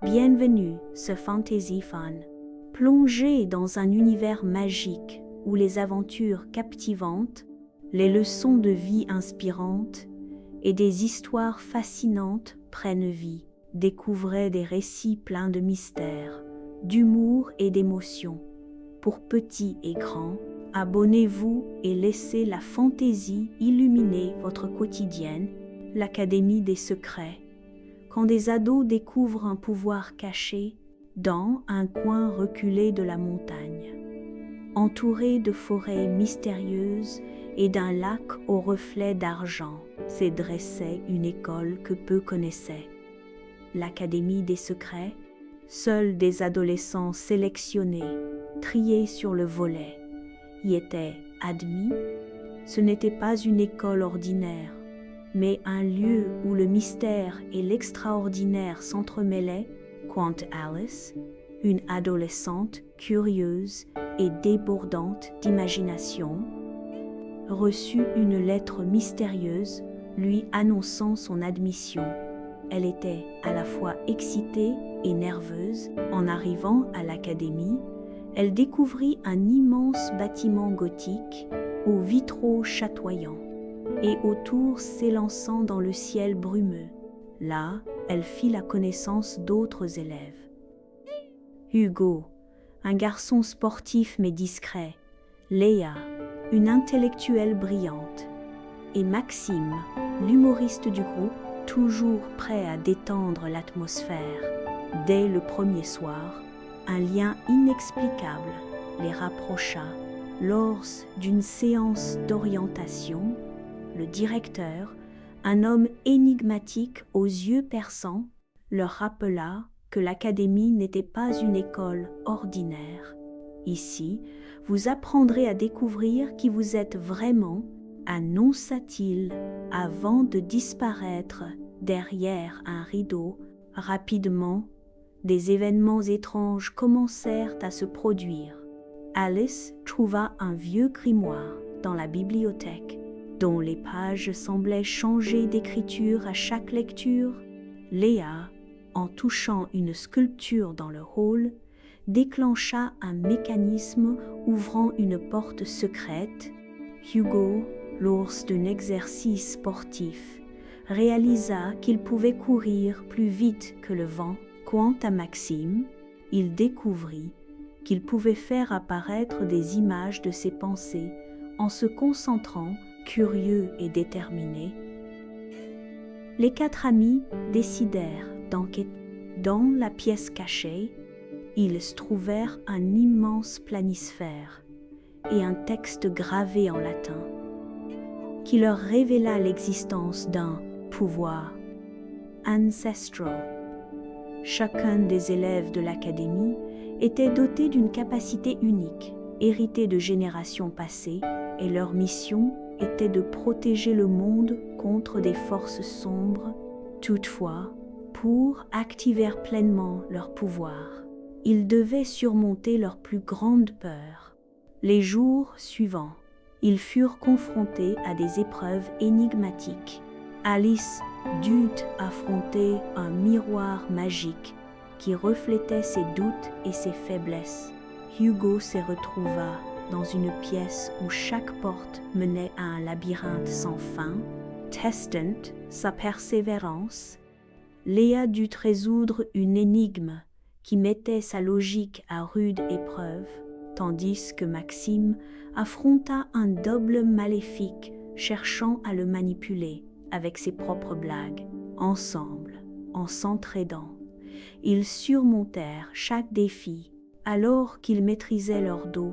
Bienvenue, ce fantasy fan. Plongez dans un univers magique où les aventures captivantes, les leçons de vie inspirantes et des histoires fascinantes prennent vie. Découvrez des récits pleins de mystères, d'humour et d'émotions. Pour petits et grands, abonnez-vous et laissez la fantaisie illuminer votre quotidienne, l'Académie des secrets. Quand des ados découvrent un pouvoir caché dans un coin reculé de la montagne. Entouré de forêts mystérieuses et d'un lac aux reflets d'argent, s'est dressée une école que peu connaissaient. L'Académie des secrets, seuls des adolescents sélectionnés, triés sur le volet, y étaient admis. Ce n'était pas une école ordinaire, mais un lieu où le mystère et l'extraordinaire s'entremêlaient quand Alice, une adolescente curieuse et débordante d'imagination, reçut une lettre mystérieuse lui annonçant son admission. Elle était à la fois excitée et nerveuse. En arrivant à l'académie, elle découvrit un immense bâtiment gothique aux vitraux chatoyants et aux tours s'élançant dans le ciel brumeux. Là, elle fit la connaissance d'autres élèves. Hugo, un garçon sportif mais discret, Léa, une intellectuelle brillante, et Maxime, l'humoriste du groupe, toujours prêt à détendre l'atmosphère. Dès le premier soir, un lien inexplicable les rapprocha. Lors d'une séance d'orientation, le directeur, un homme énigmatique aux yeux perçants, leur rappela que l'académie n'était pas une école ordinaire. Ici, vous apprendrez à découvrir qui vous êtes vraiment, annonça-t-il, avant de disparaître derrière un rideau. Rapidement, des événements étranges commencèrent à se produire. Alice trouva un vieux grimoire dans la bibliothèque, dont les pages semblaient changer d'écriture à chaque lecture. Léa, en touchant une sculpture dans le hall, déclencha un mécanisme ouvrant une porte secrète. Hugo, lors d'un exercice sportif, réalisa qu'il pouvait courir plus vite que le vent. Quant à Maxime, il découvrit qu'il pouvait faire apparaître des images de ses pensées en se concentrant, curieux et déterminé. Les quatre amis décidèrent d'enquêter. Dans la pièce cachée, ils trouvèrent un immense planisphère et un texte gravé en latin qui leur révéla l'existence d'un pouvoir ancestral. Chacun des élèves de l'académie était doté d'une capacité unique, héritée de générations passées, et leur mission était de protéger le monde contre des forces sombres. Toutefois, pour activer pleinement leur pouvoir, ils devaient surmonter leur plus grande peur. Les jours suivants, ils furent confrontés à des épreuves énigmatiques. Alice dut affronter un miroir magique qui reflétait ses doutes et ses faiblesses. Hugo se retrouva dans une pièce où chaque porte menait à un labyrinthe sans fin. Testant sa persévérance, Léa dut résoudre une énigme qui mettait sa logique à rude épreuve, tandis que Maxime affronta un double maléfique cherchant à le manipuler avec ses propres blagues. Ensemble, en s'entraidant, ils surmontèrent chaque défi alors qu'ils maîtrisaient leur dos.